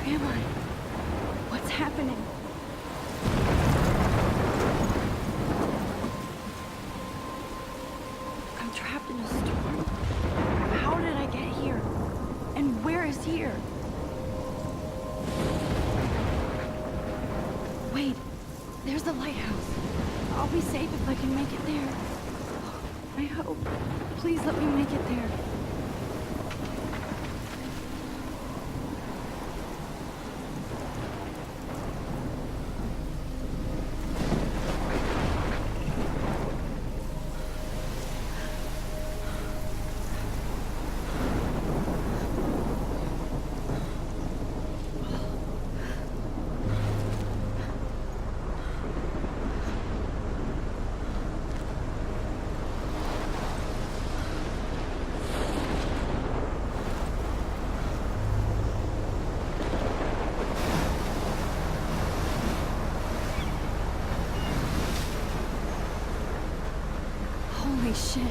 am I? What's happening? I'm trapped in a storm? How did I get here? And where is here? Wait, there's the lighthouse. I'll be safe if I can make it there. I hope. Please let me make it there. Holy shit.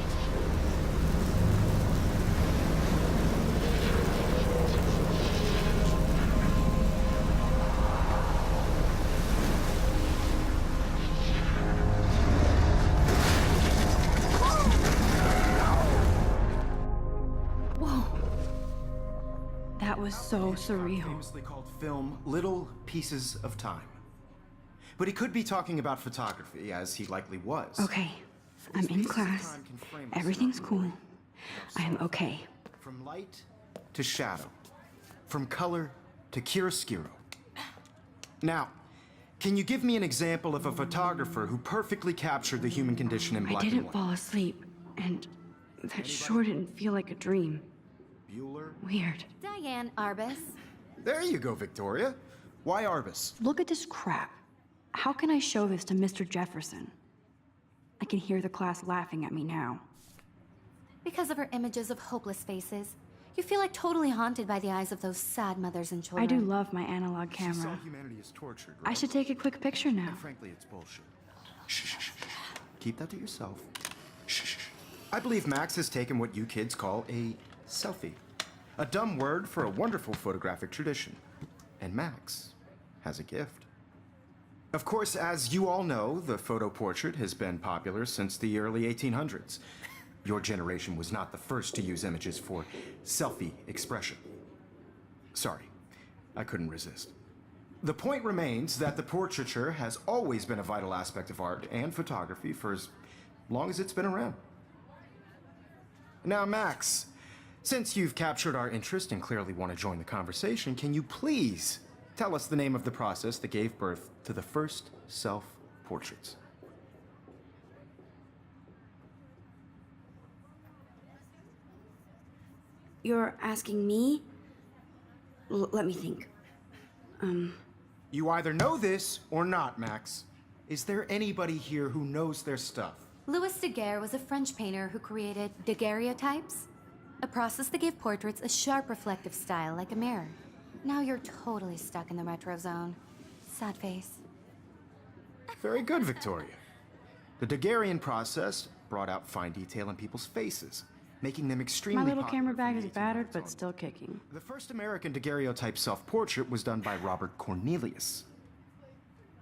Whoa. That was so surreal. Famously called film Little Pieces of Time. But he could be talking about photography, as he likely was. Okay. I'm in class. Everything's cool. I am okay. From light to shadow. From color to chiaroscuro. Now, can you give me an example of a photographer who perfectly captured the human condition in black and I didn't white? fall asleep, and that sure didn't feel like a dream. Bueller? Weird. Diane Arbus. There you go, Victoria. Why Arbus? Look at this crap. How can I show this to Mr. Jefferson? I can hear the class laughing at me now. Because of her images of hopeless faces, you feel like totally haunted by the eyes of those sad mothers and children. I do love my analog She saw camera. humanity is tortured, right? I should take a quick picture now. And frankly, it's bullshit. Shh, shh, shh, shh. Keep that to yourself. Shh, shh, shh. I believe Max has taken what you kids call a selfie. A dumb word for a wonderful photographic tradition. And Max has a gift. Of course, as you all know, the photo portrait has been popular since the early 1800s. Your generation was not the first to use images for selfie expression. Sorry, I couldn't resist. The point remains that the portraiture has always been a vital aspect of art and photography for as long as it's been around. Now, Max, since you've captured our interest and clearly want to join the conversation, can you please tell us the name of the process that gave birth to the first self-portraits? You're asking me? Let me think. You either know this or not, Max. Is there anybody here who knows their stuff? Louis Daguerre was a French painter who created daguerreotypes, a process that gave portraits a sharp reflective style like a mirror. Now you're totally stuck in the retro zone. Sad face. Very good, Victoria. The Daguerrean process brought out fine detail in people's faces, making them extremely My little popular camera bag from is the battered, 1800s but on. still kicking. The first American daguerreotype self-portrait was done by Robert Cornelius.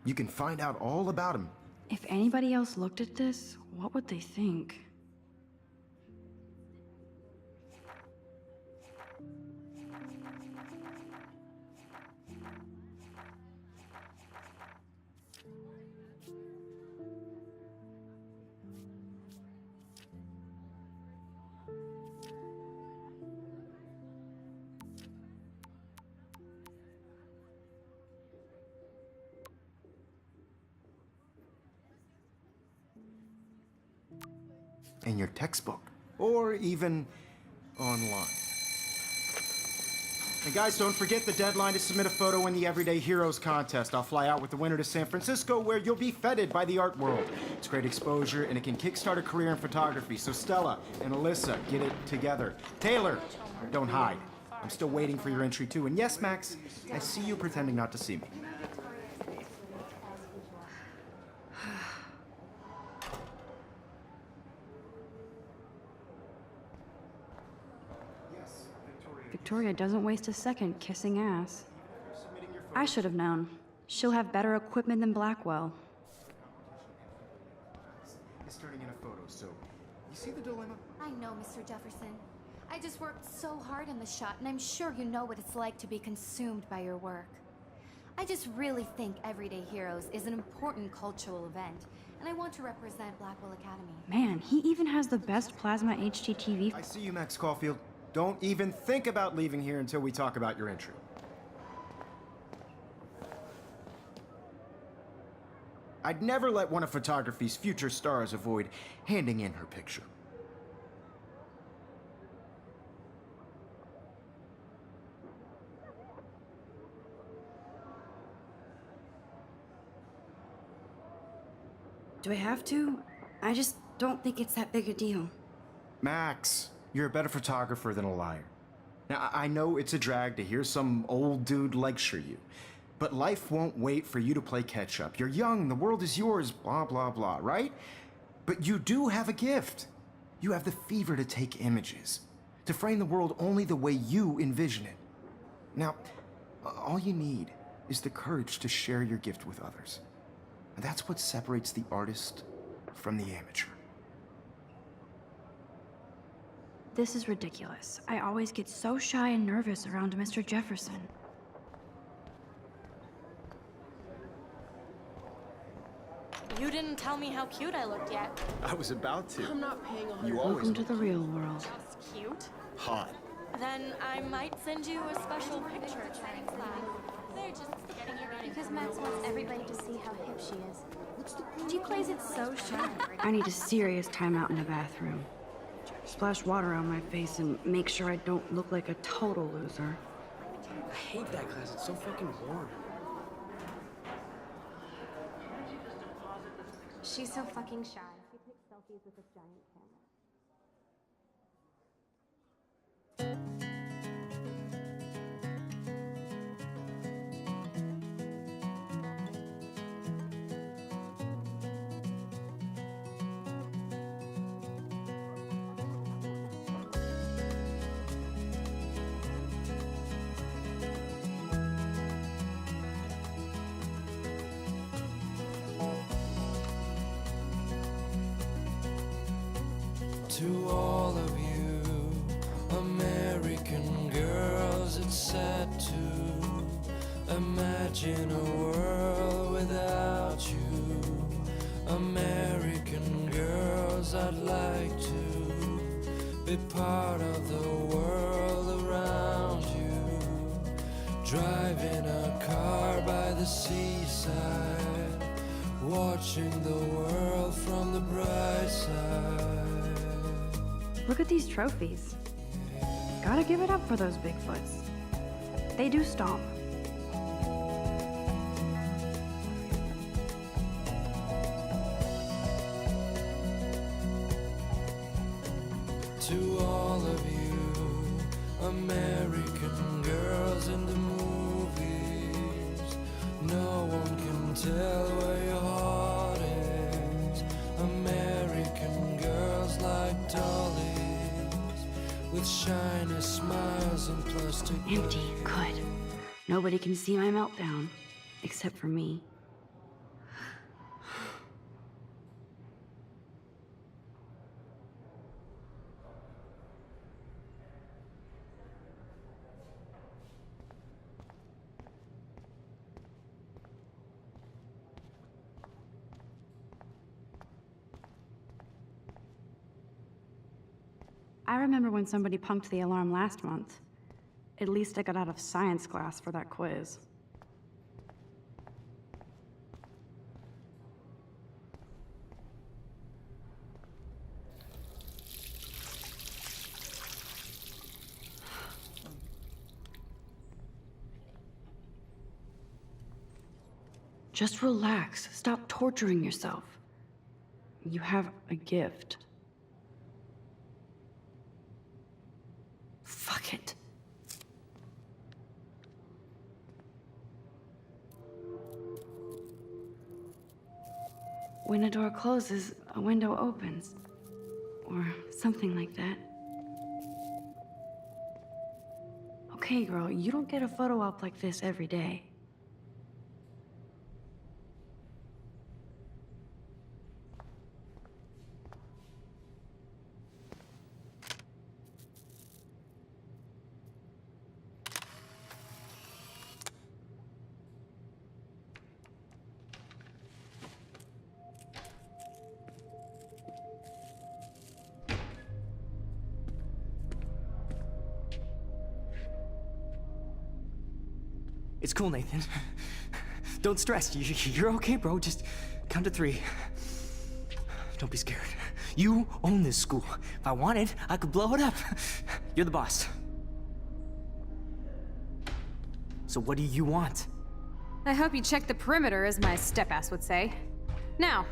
You can find out all about him. If anybody else looked at this, what would they think? In your textbook, or even online. And guys, don't forget the deadline to submit a photo in the Everyday Heroes contest. I'll fly out with the winner to San Francisco, where you'll be feted by the art world. It's great exposure, and it can kickstart a career in photography. So Stella and Alyssa, get it together. Taylor, don't hide. I'm still waiting for your entry too. And yes, Max, I see you pretending not to see me. Victoria doesn't waste a second kissing ass. I should have known. She'll have better equipment than Blackwell. It's turning in a photo, so you see the dilemma? I know, Mr. Jefferson. I just worked so hard on the shot, and I'm sure you know what it's like to be consumed by your work. I just really think Everyday Heroes is an important cultural event, and I want to represent Blackwell Academy. Man, he even has the best plasma HDTV. I see you, Max Caulfield. Don't even think about leaving here until we talk about your entry. I'd never let one of photography's future stars avoid handing in her picture. Do I have to? I just don't think it's that big a deal. Max, you're a better photographer than a liar. Now, I know it's a drag to hear some old dude lecture you, but life won't wait for you to play catch-up. You're young, the world is yours, blah, blah, blah, right? But you do have a gift. You have the fever to take images, to frame the world only the way you envision it. Now, all you need is the courage to share your gift with others. And that's what separates the artist from the amateur. This is ridiculous. I always get so shy and nervous around Mr. Jefferson. You didn't tell me how cute I looked yet. I was about to. I'm not paying on You always Welcome to the real world. Just cute. hot. Then I might send you a special picture. They're just getting you ready. Because Max wants everybody to see how hip she is. She plays it so shy. I need a serious timeout in the bathroom. Splash water on my face and make sure I don't look like a total loser. I hate that class. It's so fucking boring. She's so fucking shy. She takes selfies with this giant camera. To all of you American girls, it's sad to imagine a world without you. American girls, I'd like to be part of the world around you. Driving a car by the seaside, watching the world from the bright side. Look at these trophies. Gotta give it up for those Bigfoots. They do stomp. To all of you American girls in the movies, no one can tell where your heart is. American girls like dollies with shiny smiles and plastic. Empty. Good. Nobody can see my meltdown. Except for me. I remember when somebody punked the alarm last month. At least I got out of science class for that quiz. Just relax. Stop torturing yourself. You have a gift. Fuck it. When a door closes, a window opens. Or something like that. Okay, girl, you don't get a photo op like this every day. It's cool, Nathan. Don't stress. You're okay, bro. Just count to 3. Don't be scared. You own this school. If I wanted, I could blow it up. You're the boss. So what do you want? I hope you check the perimeter, as my step-ass would say. Now,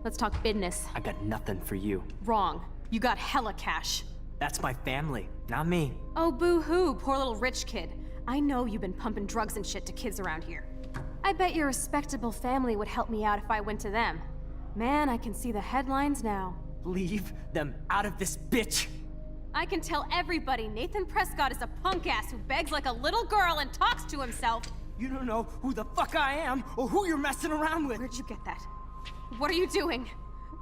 let's talk business. I got nothing for you. Wrong. You got hella cash. That's my family, not me. Oh, boo-hoo, poor little rich kid. I know you've been pumping drugs and shit to kids around here. I bet your respectable family would help me out if I went to them. Man, I can see the headlines now. Leave them out of this bitch! I can tell everybody Nathan Prescott is a punk-ass who begs like a little girl and talks to himself. You don't know who the fuck I am or who you're messing around with. Where'd you get that? What are you doing?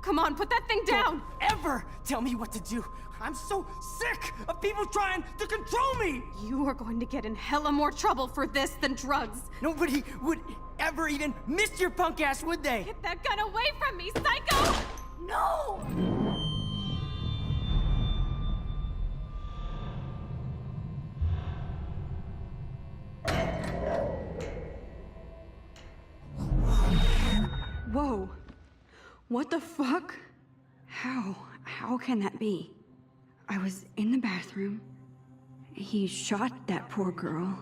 Come on, put that thing down! Don't ever tell me what to do. I'm so sick of people trying to control me! You are going to get in hella more trouble for this than drugs. Nobody would ever even miss your punk ass, would they? Get that gun away from me, psycho! No! Whoa. What the fuck? How can that be? I was in the bathroom. He shot that poor girl.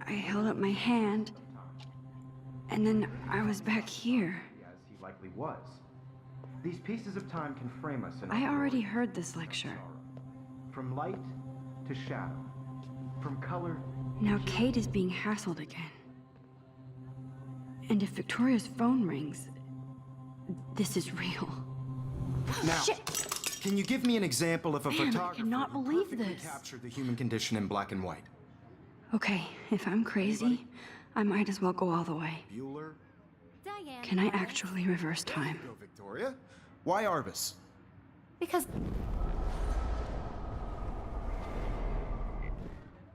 I held up my hand. And then I was back here. As he likely was. These pieces of time can frame us in I already heard this lecture. from light to shadow, from color. Now Kate is being hassled again. And if Victoria's phone rings, this is real. Now, can you give me an example of a Man, I photographer cannot who believe perfectly this. captured the human condition in black and white? Okay, if I'm crazy, I might as well go all the way. Bueller? Diane. Can I actually reverse time? Go, Victoria. Why Arbus? Because...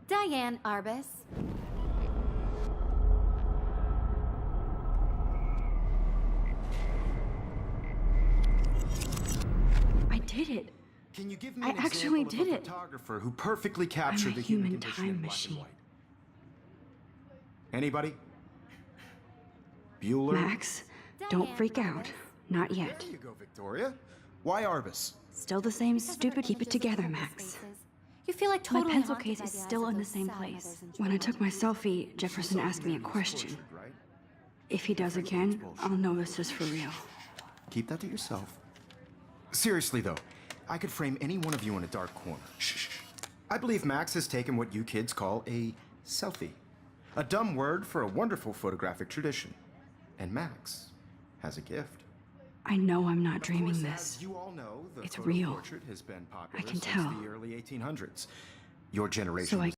Diane Arbus. I did it. Can you give me I an actually example of did a it. photographer who perfectly captured the human human condition in time black machine. and white? Anybody? Bueller? Max, don't Diane freak Arbus. out. Not yet. There you go, Victoria. Why Arbus? Still the same stupid. Keep it together, Max. You feel like My totally pencil haunted case by is the eyes still of in the those same sad place. mothers and When I children. took my selfie, Jefferson asked me a question. Right? If he does again, I'll know this is for real. Keep that to yourself. Seriously, though, I could frame any one of you in a dark corner. Shh. I believe Max has taken what you kids call a selfie. A dumb word for a wonderful photographic tradition. And Max has a gift. I know I'm not Of dreaming course, this. as you all know, the It's photo real. portrait has been popular I can since tell. the early 1800s. Your generation So I was